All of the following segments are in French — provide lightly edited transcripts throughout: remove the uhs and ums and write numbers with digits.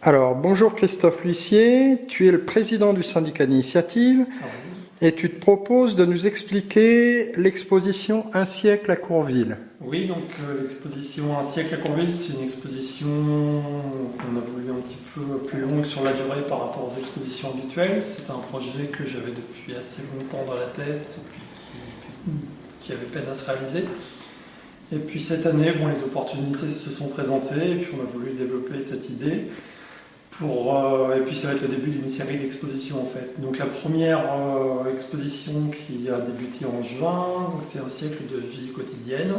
Alors, bonjour Christophe L'Huissier, tu es le président du syndicat d'initiative et tu te proposes de nous expliquer l'exposition Un siècle à Courville. Oui, donc l'exposition Un siècle à Courville, c'est une exposition qu'on a voulu un petit peu plus longue sur la durée par rapport aux expositions habituelles. C'est un projet que j'avais depuis assez longtemps dans la tête et puis qui avait peine à se réaliser. Et puis cette année, les opportunités se sont présentées et puis on a voulu développer cette idée. Et puis ça va être le début d'une série d'expositions en fait. Donc la première exposition qui a débuté en juin, c'est Un siècle de vie quotidienne.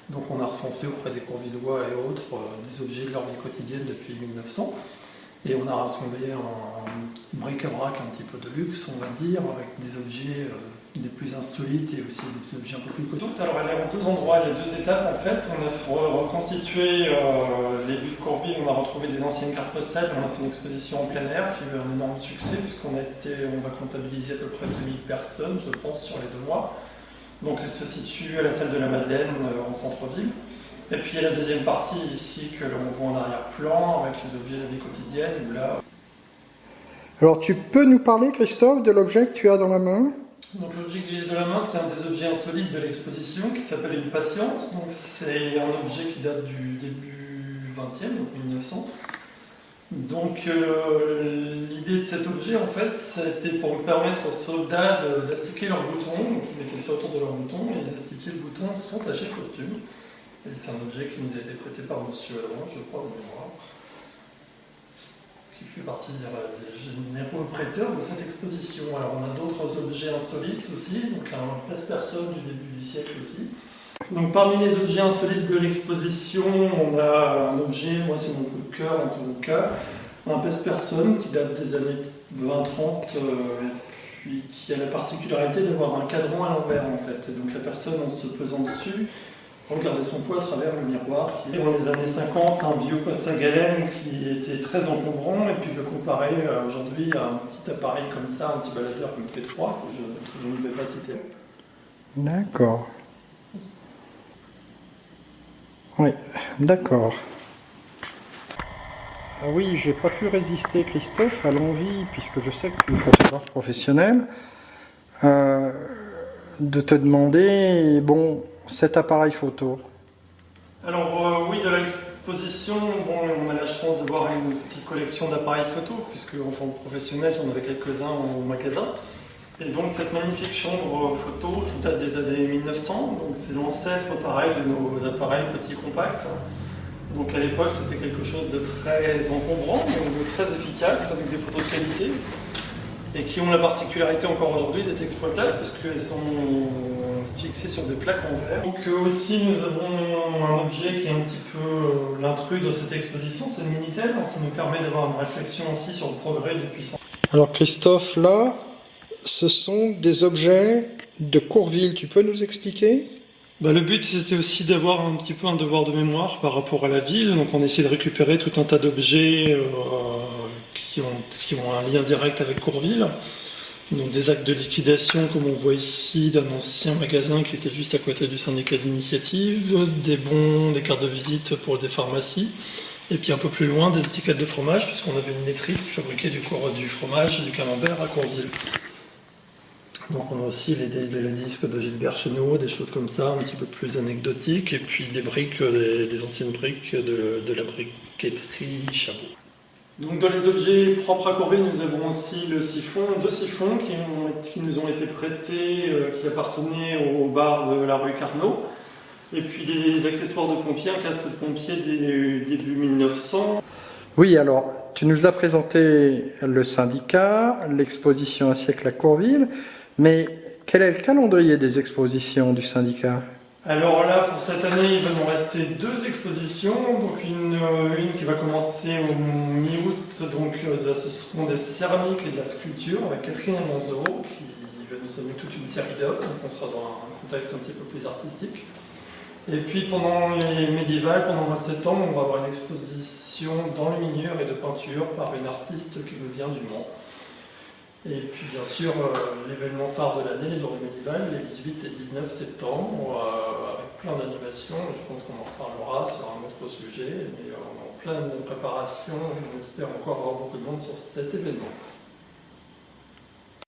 Donc on a recensé auprès des Courvillois et autres des objets de leur vie quotidienne depuis 1900. Et on a rassemblé un bric-à-brac un petit peu de luxe, on va dire, avec des objets des plus insolites et aussi des objets un peu plus costauds. Alors elle est en deux endroits, il y a deux étapes en fait. On a reconstitué les vues de Courville, on a retrouvé des anciennes cartes postales, on a fait une exposition en plein air qui a eu un énorme succès puisqu'on va comptabiliser à peu près 2000 personnes, je pense, sur les 2 mois. Donc elle se situe à la salle de la Madeleine en centre-ville. Et puis il y a la deuxième partie ici que l'on voit en arrière-plan avec les objets de la vie quotidienne. Où là... Alors tu peux nous parler Christophe de l'objet que tu as dans la main? Donc l'objet que j'ai dans la main, c'est un des objets insolites de l'exposition qui s'appelle une patience. Donc c'est un objet qui date du début 20e, donc 1900. Donc l'idée de cet objet en fait, c'était pour permettre aux soldats d'astiquer leurs boutons. Donc ils mettaient ça autour de leurs boutons et ils astiquaient le bouton sans tacher le costume. Et c'est un objet qui nous a été prêté par Monsieur Allemand, je crois, de mémoire, qui fait partie des généreux prêteurs de cette exposition. Alors on a d'autres objets insolites aussi, donc un presse-personne du début du siècle aussi. Donc parmi les objets insolites de l'exposition, on a un objet, moi c'est mon coup de cœur en tout cas, un presse-personne qui date des années 20-30 et puis qui a la particularité d'avoir un cadran à l'envers en fait. Et donc la personne en se pesant dessus, regarder son poids à travers le miroir qui est dans les années 50, un vieux poste à galène qui était très encombrant et puis de comparer aujourd'hui à un petit appareil comme ça, un petit baladeur comme P3 que je ne vais pas citer. D'accord. Oui, d'accord. Ah oui, j'ai pas pu résister Christophe à l'envie, puisque je sais que tu es photographe professionnel, de te demander, cet appareil photo. Alors oui, de l'exposition, on a la chance de voir une petite collection d'appareils photo, puisque en tant que professionnel, j'en avais quelques-uns au magasin. Et donc cette magnifique chambre photo qui date des années 1900, donc c'est l'ancêtre pareil de nos appareils petits compacts. Donc à l'époque, c'était quelque chose de très encombrant, mais de très efficace, avec des photos de qualité, et qui ont la particularité encore aujourd'hui d'être exploitables, puisqu'elles sont fixées sur des plaques en verre. Donc aussi, nous avons un objet qui est un petit peu l'intrus de cette exposition, c'est le Minitel, donc ça nous permet d'avoir une réflexion aussi sur le progrès depuis 100 ans. Alors Christophe, là, ce sont des objets de Courville, tu peux nous expliquer ? Le but, c'était aussi d'avoir un petit peu un devoir de mémoire par rapport à la ville. Donc on essaie de récupérer tout un tas d'objets qui ont un lien direct avec Courville. Donc des actes de liquidation, comme on voit ici, d'un ancien magasin qui était juste à côté du syndicat d'initiative, des bons, des cartes de visite pour des pharmacies, et puis un peu plus loin, des étiquettes de fromage, puisqu'on avait une laiterie qui fabriquait du fromage et du camembert à Courville. Donc on a aussi les disques de Gilbert Chénaud, des choses comme ça, un petit peu plus anecdotiques, et puis des briques, des anciennes briques de la briqueterie Chabot. Donc dans les objets propres à Courville, nous avons aussi deux siphons qui nous ont été prêtés, qui appartenaient au bar de la rue Carnot, et puis des accessoires de pompier, un casque de pompier début 1900. Oui, alors tu nous as présenté le syndicat, l'exposition Un siècle à Courville. Mais quel est le calendrier des expositions du syndicat? Alors là, pour cette année, il va nous rester 2 expositions. Donc une qui va commencer au mi-août, donc ce seront des céramiques et de la sculpture avec Catherine Alonso qui va nous amener toute une série d'œuvres. Donc on sera dans un contexte un petit peu plus artistique. Et puis pendant les médiévales, pendant le mois de septembre, on va avoir une exposition d'enluminure et de peinture par une artiste qui nous vient du Mans. Et puis bien sûr l'événement phare de l'année, les journées médiévales, les 18 et 19 septembre, avec plein d'animations, et je pense qu'on en reparlera sur un autre sujet, mais on est en pleine préparation, et on espère encore avoir beaucoup de monde sur cet événement.